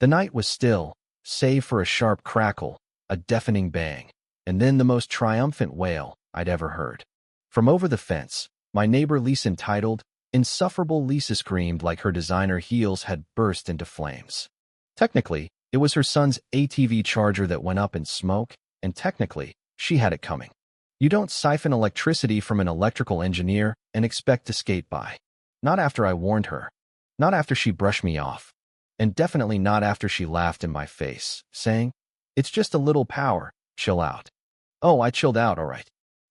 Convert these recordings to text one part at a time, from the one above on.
The night was still, save for a sharp crackle, a deafening bang, and then the most triumphant wail I'd ever heard. From over the fence, my neighbor Lisa entitled, insufferable Lisa screamed like her designer heels had burst into flames. Technically, it was her son's ATV Charger that went up in smoke, and technically, she had it coming. You don't siphon electricity from an electrical engineer and expect to skate by. Not after I warned her. Not after she brushed me off. And definitely not after she laughed in my face, saying, "It's just a little power, chill out." Oh, I chilled out, all right.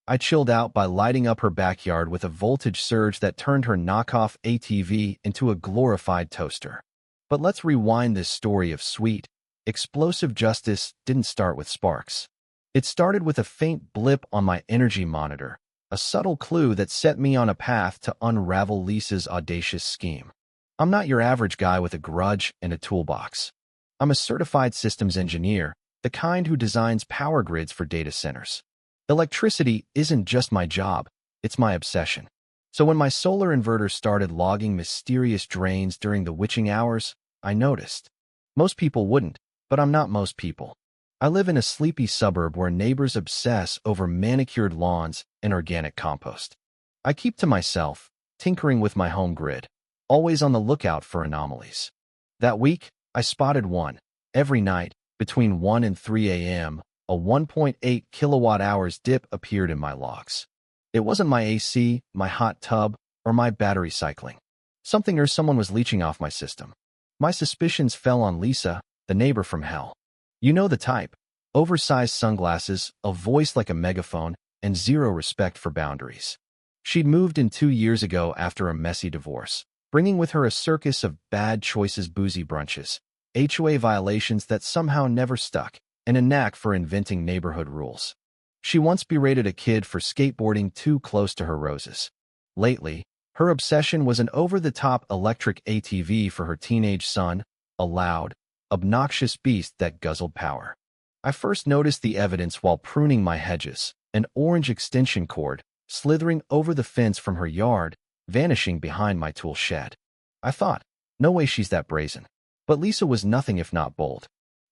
I chilled out by lighting up her backyard with a voltage surge that turned her knockoff ATV into a glorified toaster. But let's rewind this story of sweet, explosive justice didn't start with sparks. It started with a faint blip on my energy monitor, a subtle clue that set me on a path to unravel Lisa's audacious scheme. I'm not your average guy with a grudge and a toolbox. I'm a certified systems engineer, the kind who designs power grids for data centers. Electricity isn't just my job, it's my obsession. So when my solar inverter started logging mysterious drains during the witching hours, I noticed. Most people wouldn't, but I'm not most people. I live in a sleepy suburb where neighbors obsess over manicured lawns and organic compost. I keep to myself, tinkering with my home grid, always on the lookout for anomalies. That week, I spotted one. Every night, between 1 and 3 a.m., a 1.8 kilowatt-hours dip appeared in my logs. It wasn't my AC, my hot tub, or my battery cycling. Something or someone was leeching off my system. My suspicions fell on Lisa, the neighbor from hell. You know the type. Oversized sunglasses, a voice like a megaphone, and zero respect for boundaries. She'd moved in 2 years ago after a messy divorce, bringing with her a circus of bad choices, boozy brunches, HOA violations that somehow never stuck, and a knack for inventing neighborhood rules. She once berated a kid for skateboarding too close to her roses. Lately, her obsession was an over-the-top electric ATV for her teenage son, a loud, obnoxious beast that guzzled power. I first noticed the evidence while pruning my hedges, an orange extension cord, slithering over the fence from her yard, vanishing behind my tool shed. I thought, no way she's that brazen. But Lisa was nothing if not bold.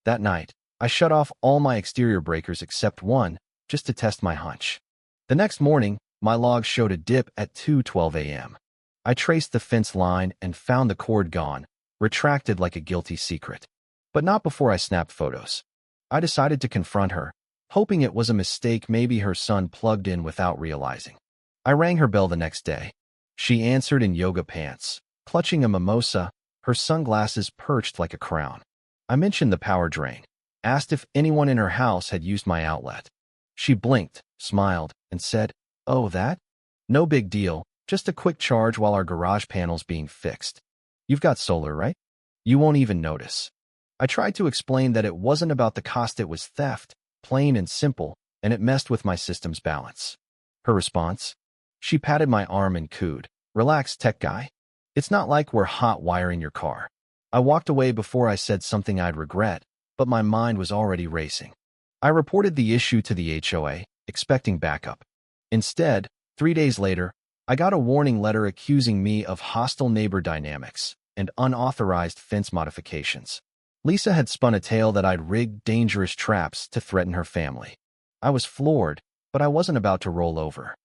That night, I shut off all my exterior breakers except one, just to test my hunch. The next morning, my logs showed a dip at 2:12 a.m. I traced the fence line and found the cord gone, retracted like a guilty secret. But not before I snapped photos. I decided to confront her, hoping it was a mistake, maybe her son plugged in without realizing. I rang her bell the next day. She answered in yoga pants, clutching a mimosa, her sunglasses perched like a crown. I mentioned the power drain, asked if anyone in her house had used my outlet. She blinked, smiled, and said, "Oh, that? No big deal, just a quick charge while our garage panel's being fixed. You've got solar, right? You won't even notice." I tried to explain that it wasn't about the cost, it was theft, plain and simple, and it messed with my system's balance. Her response? She patted my arm and cooed, "Relax, tech guy. It's not like we're hot wiring your car." I walked away before I said something I'd regret, but my mind was already racing. I reported the issue to the HOA, expecting backup. Instead, 3 days later, I got a warning letter accusing me of hostile neighbor dynamics and unauthorized fence modifications. Lisa had spun a tale that I'd rigged dangerous traps to threaten her family. I was floored, but I wasn't about to roll over.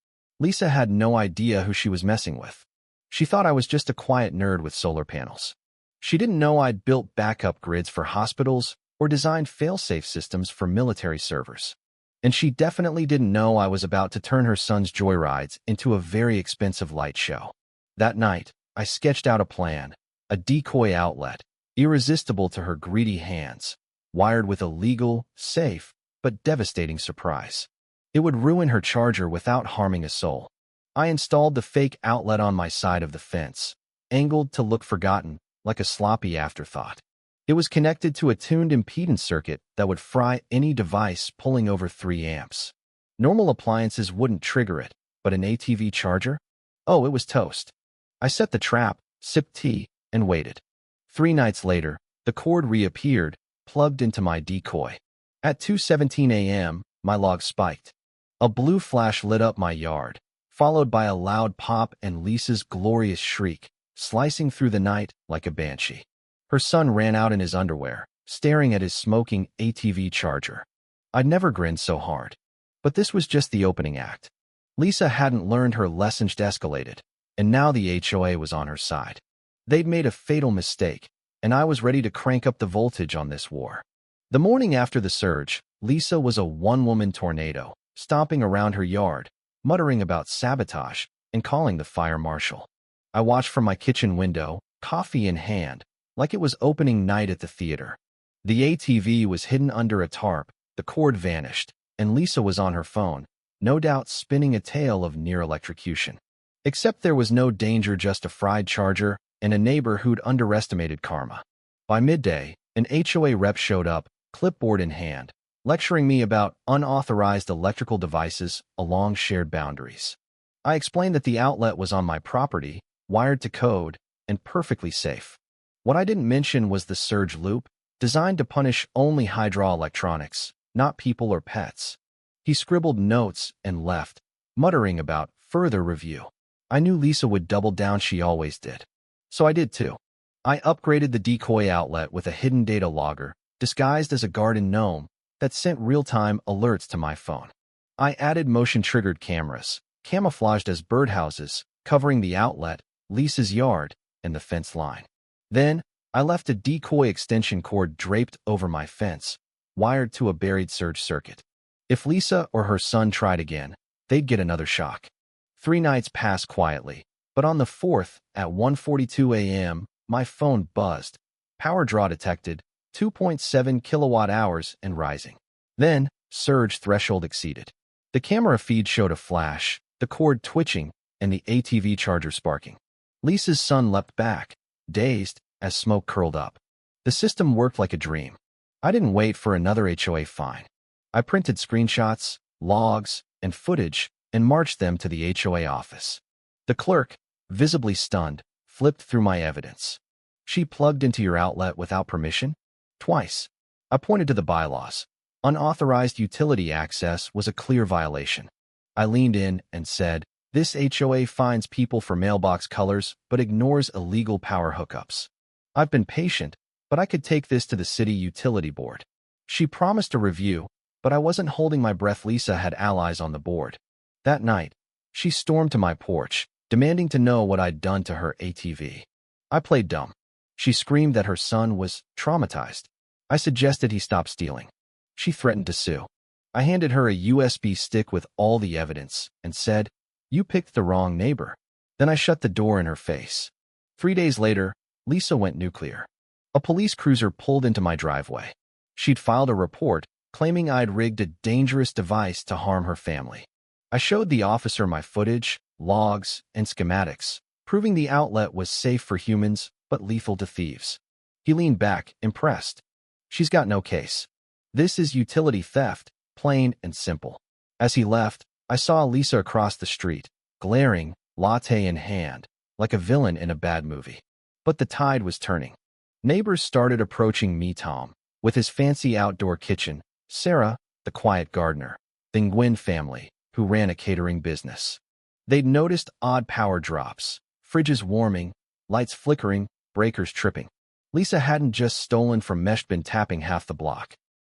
Lisa had no idea who she was messing with. She thought I was just a quiet nerd with solar panels. She didn't know I'd built backup grids for hospitals or designed fail-safe systems for military servers. And she definitely didn't know I was about to turn her son's joyrides into a very expensive light show. That night, I sketched out a plan, a decoy outlet, irresistible to her greedy hands, wired with a legal, safe, but devastating surprise. It would ruin her charger without harming a soul. I installed the fake outlet on my side of the fence, angled to look forgotten, like a sloppy afterthought. It was connected to a tuned impedance circuit that would fry any device pulling over 3 amps. Normal appliances wouldn't trigger it, but an ATV charger? Oh, it was toast. I set the trap, sipped tea, and waited. 3 nights later, the cord reappeared, plugged into my decoy. At 2:17 a.m., my log spiked. A blue flash lit up my yard, followed by a loud pop and Lisa's glorious shriek, slicing through the night like a banshee. Her son ran out in his underwear, staring at his smoking ATV charger. I'd never grinned so hard. But this was just the opening act. Lisa hadn't learned her lesson. Escalated, and now the HOA was on her side. They'd made a fatal mistake, and I was ready to crank up the voltage on this war. The morning after the surge, Lisa was a one-woman tornado, stomping around her yard, muttering about sabotage, and calling the fire marshal. I watched from my kitchen window, coffee in hand, like it was opening night at the theater. The ATV was hidden under a tarp, the cord vanished, and Lisa was on her phone, no doubt spinning a tale of near electrocution. Except there was no danger, just a fried charger and a neighbor who'd underestimated karma. By midday, an HOA rep showed up, clipboard in hand, lecturing me about unauthorized electrical devices along shared boundaries. I explained that the outlet was on my property, wired to code, and perfectly safe. What I didn't mention was the surge loop, designed to punish only hydroelectronics, not people or pets. He scribbled notes and left, muttering about further review. I knew Lisa would double down, she always did. So I did too. I upgraded the decoy outlet with a hidden data logger, disguised as a garden gnome, that sent real-time alerts to my phone. I added motion-triggered cameras, camouflaged as birdhouses, covering the outlet, Lisa's yard, and the fence line. Then, I left a decoy extension cord draped over my fence, wired to a buried surge circuit. If Lisa or her son tried again, they'd get another shock. 3 nights passed quietly, but on the 4th, at 1:42 a.m., my phone buzzed. Power draw detected, 2.7 kilowatt-hours and rising. Then, surge threshold exceeded. The camera feed showed a flash, the cord twitching, and the ATV charger sparking. Lisa's son leapt back, dazed, as smoke curled up. The system worked like a dream. I didn't wait for another HOA fine. I printed screenshots, logs, and footage and marched them to the HOA office. The clerk, visibly stunned, flipped through my evidence. She plugged into your outlet without permission? Twice. I pointed to the bylaws. Unauthorized utility access was a clear violation. I leaned in and said, this HOA fines people for mailbox colors but ignores illegal power hookups. I've been patient, but I could take this to the city utility board. She promised a review, but I wasn't holding my breath. Lisa had allies on the board. That night, she stormed to my porch, demanding to know what I'd done to her ATV. I played dumb. She screamed that her son was traumatized. I suggested he stop stealing. She threatened to sue. I handed her a USB stick with all the evidence and said, you picked the wrong neighbor. Then I shut the door in her face. 3 days later, Lisa went nuclear. A police cruiser pulled into my driveway. She'd filed a report, claiming I'd rigged a dangerous device to harm her family. I showed the officer my footage, logs, and schematics, proving the outlet was safe for humans but lethal to thieves. He leaned back, impressed. She's got no case. This is utility theft, plain and simple. As he left, I saw Lisa across the street, glaring, latte in hand, like a villain in a bad movie. But the tide was turning. Neighbors started approaching me. Tom, with his fancy outdoor kitchen, Sarah, the quiet gardener, the Nguyen family, who ran a catering business. They'd noticed odd power drops, fridges warming, lights flickering, breakers tripping. Lisa hadn't just stolen from Mesh, been tapping half the block.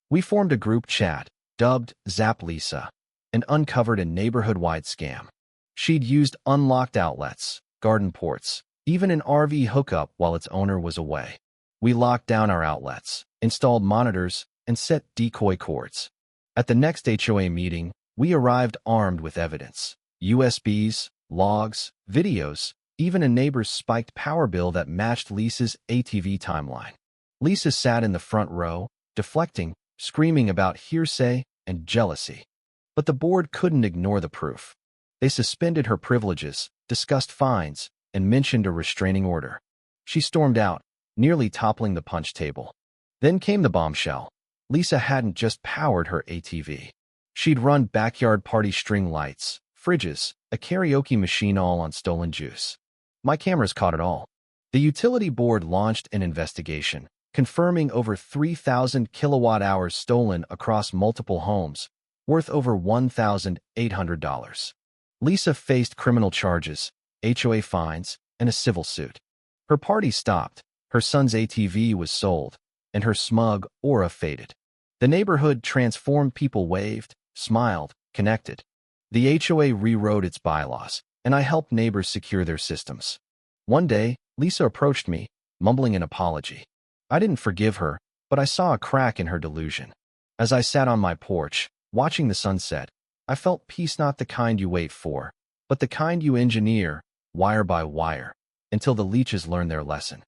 We formed a group chat, dubbed Zap Lisa, and uncovered a neighborhood-wide scam. She'd used unlocked outlets, garden ports, even an RV hookup while its owner was away. We locked down our outlets, installed monitors, and set decoy cords. At the next HOA meeting, we arrived armed with evidence. USBs, logs, videos, even a neighbor's spiked power bill that matched Lisa's ATV timeline. Lisa sat in the front row, deflecting, screaming about hearsay and jealousy. But the board couldn't ignore the proof. They suspended her privileges, discussed fines, and mentioned a restraining order. She stormed out, nearly toppling the punch table. Then came the bombshell. Lisa hadn't just powered her ATV. She'd run backyard party string lights, fridges, a karaoke machine, all on stolen juice. My cameras caught it all. The utility board launched an investigation, confirming over 3,000 kilowatt-hours stolen across multiple homes, worth over $1,800. Lisa faced criminal charges, HOA fines, and a civil suit. Her party stopped, Her son's ATV was sold, and her smug aura faded. The neighborhood transformed, people waved, smiled, connected. The HOA rewrote its bylaws, and I helped neighbors secure their systems. One day, Lisa approached me, mumbling an apology. I didn't forgive her, but I saw a crack in her delusion. As I sat on my porch, watching the sunset, I felt peace, not the kind you wait for, but the kind you engineer, wire by wire, until the leeches learn their lesson.